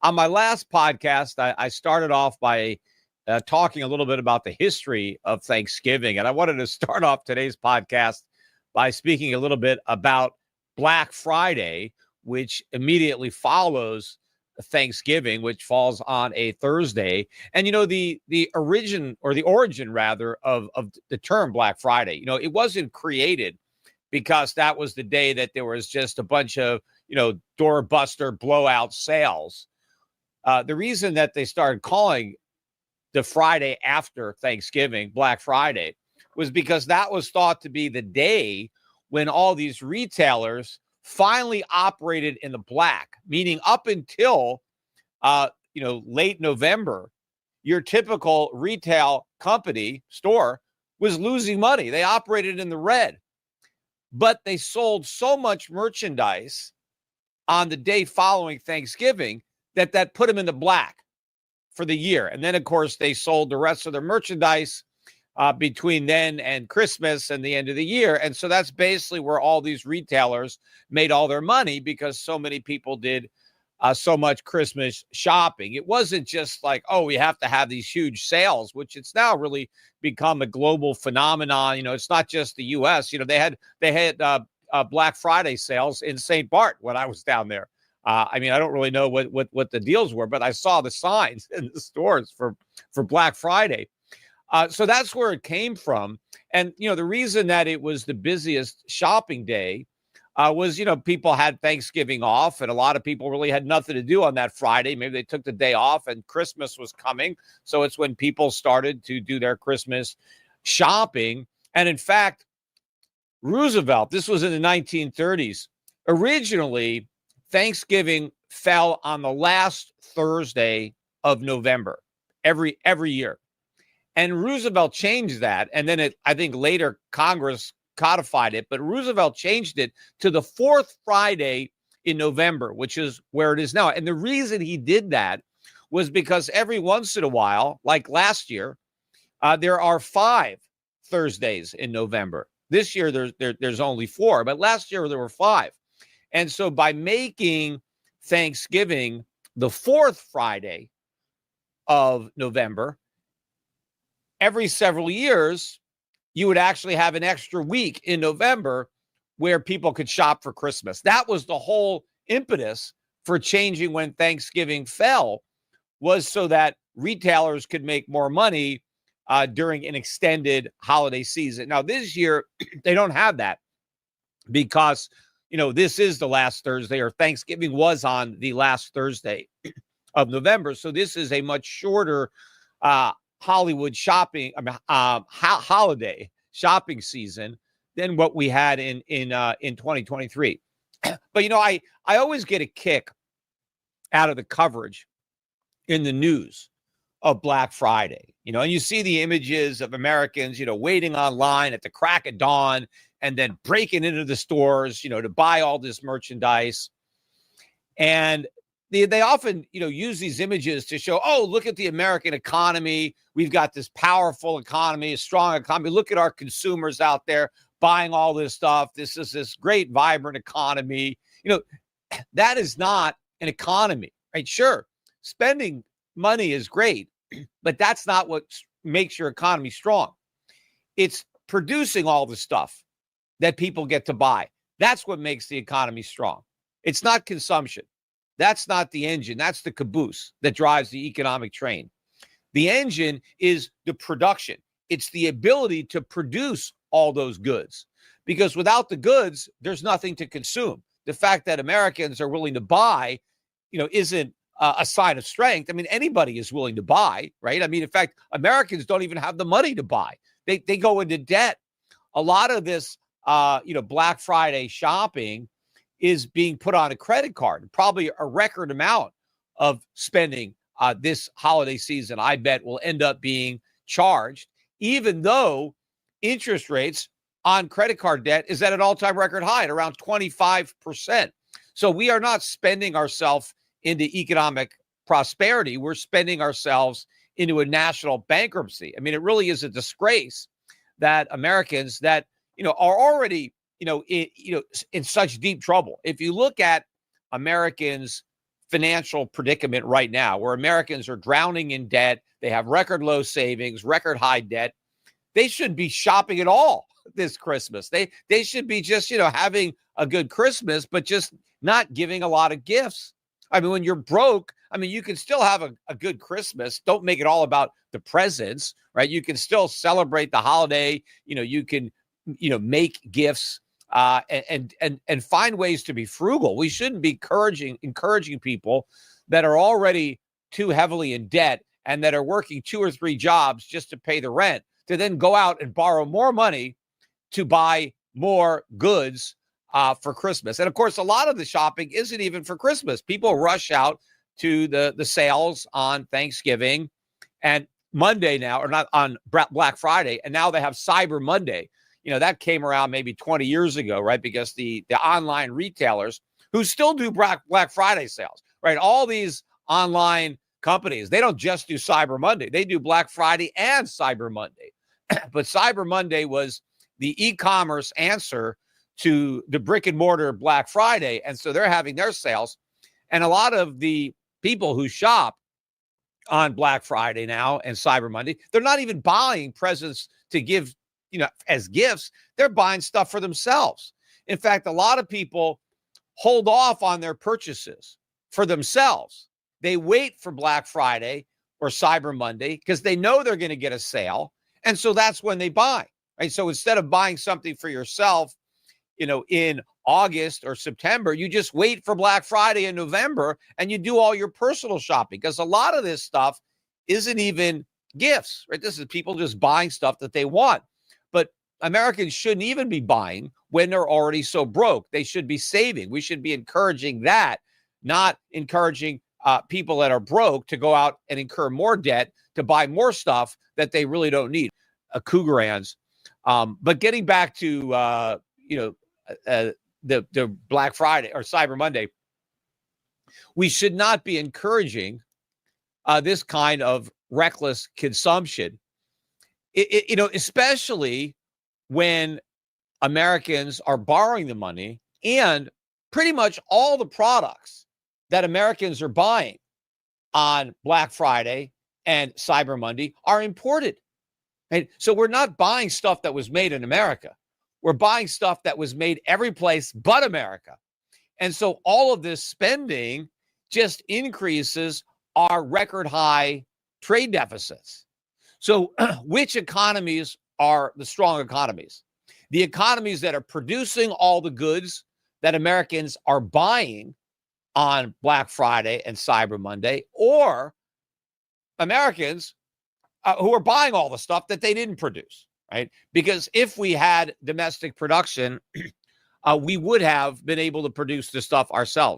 On my last podcast, I started off by talking a little bit about the history of Thanksgiving. And I wanted to start off today's podcast by speaking a little bit about Black Friday, which immediately follows Thanksgiving, which falls on a Thursday. And, the origin rather of the term Black Friday, it wasn't created because that was the day that there was just a bunch of, doorbuster blowout sales. The reason that they started calling the Friday after Thanksgiving Black Friday was because that was thought to be the day when all these retailers finally operated in the black, meaning up until, late November, your typical retail company store was losing money. They operated in the red, but they sold so much merchandise on the day following Thanksgiving that put them in the black for the year. And then, of course, they sold the rest of their merchandise between then and Christmas and the end of the year. And so that's basically where all these retailers made all their money, because so many people did so much Christmas shopping. It wasn't just like, oh, we have to have these huge sales, which it's now really become a global phenomenon. It's not just the U.S. They had Black Friday sales in St. Bart when I was down there. I don't really know what the deals were, but I saw the signs in the stores for Black Friday. So that's where it came from. And, the reason that it was the busiest shopping day was, people had Thanksgiving off, and a lot of people really had nothing to do on that Friday. Maybe they took the day off and Christmas was coming. So it's when people started to do their Christmas shopping. And in fact, Roosevelt, this was in the 1930s, originally Thanksgiving fell on the last Thursday of November every year. And Roosevelt changed that. And then I think later Congress codified it, but Roosevelt changed it to the fourth Friday in November, which is where it is now. And the reason he did that was because every once in a while, like last year, there are 5 Thursdays in November. This year, there's only 4, but last year there were 5. And so by making Thanksgiving the 4th Friday of November, every several years, you would actually have an extra week in November where people could shop for Christmas. That was the whole impetus for changing when Thanksgiving fell, was so that retailers could make more money during an extended holiday season. Now, this year, they don't have that because this is the last Thursday, or Thanksgiving was on the last Thursday of November. So this is a much shorter Hollywood shopping, holiday shopping season than what we had in 2023. But I always get a kick out of the coverage in the news of Black Friday. And you see the images of Americans, waiting online at the crack of dawn and then breaking into the stores, to buy all this merchandise. And they often, use these images to show, oh, look at the American economy. We've got this powerful economy, a strong economy. Look at our consumers out there buying all this stuff. This is this great, vibrant economy. That is not an economy, right? Sure, spending money is great, but that's not what makes your economy strong. It's producing all the stuff that people get to buy. That's what makes the economy strong. It's not consumption. That's not the engine. That's the caboose that drives the economic train. The engine is the production. It's the ability to produce all those goods, because without the goods, there's nothing to consume. The fact that Americans are willing to buy, isn't a sign of strength. I mean, anybody is willing to buy, right? I mean, in fact, Americans don't even have the money to buy. They go into debt. A lot of this, Black Friday shopping is being put on a credit card. Probably a record amount of spending this holiday season, I bet, will end up being charged, even though interest rates on credit card debt is at an all-time record high at around 25%. So we are not spending ourselves into economic prosperity. We're spending ourselves into a national bankruptcy. I mean, it really is a disgrace that Americans that, are already, in such deep trouble. If you look at Americans' financial predicament right now where Americans are drowning in debt. They have record low savings, record high debt. They should be shopping at all this Christmas. They should be just, having a good Christmas, but just not giving a lot of gifts. I mean, when you're broke, you can still have a good Christmas. Don't make it all about the presents, right? You can still celebrate the holiday. You can, make gifts and find ways to be frugal. We shouldn't be encouraging people that are already too heavily in debt and that are working 2 or 3 jobs just to pay the rent to then go out and borrow more money to buy more goods for Christmas. And of course, a lot of the shopping isn't even for Christmas. People rush out to the sales on Thanksgiving and Monday now, or not on Black Friday, and now they have Cyber Monday. That came around maybe 20 years ago, right? Because the online retailers who still do Black Friday sales, right? All these online companies, they don't just do Cyber Monday. They do Black Friday and Cyber Monday. But Cyber Monday was the e-commerce answer to the brick and mortar Black Friday. And so they're having their sales. And a lot of the people who shop on Black Friday now and Cyber Monday, they're not even buying presents to give, as gifts. They're buying stuff for themselves. In fact, a lot of people hold off on their purchases for themselves. They wait for Black Friday or Cyber Monday because they know they're going to get a sale. And so that's when they buy, right? So instead of buying something for yourself, in August or September, you just wait for Black Friday in November and you do all your personal shopping, because a lot of this stuff isn't even gifts, right? This is people just buying stuff that they want. But Americans shouldn't even be buying when they're already so broke. They should be saving. We should be encouraging that, not encouraging people that are broke to go out and incur more debt to buy more stuff that they really don't need. Cougarans. But getting back to, the Black Friday or Cyber Monday, we should not be encouraging this kind of reckless consumption, especially when Americans are borrowing the money and pretty much all the products that Americans are buying on Black Friday and Cyber Monday are imported. Right? So we're not buying stuff that was made in America. We're buying stuff that was made every place but America. And so all of this spending just increases our record high trade deficits. So which economies are the strong economies? The economies that are producing all the goods that Americans are buying on Black Friday and Cyber Monday, or Americans who are buying all the stuff that they didn't produce, right? Because if we had domestic production, we would have been able to produce the stuff ourselves.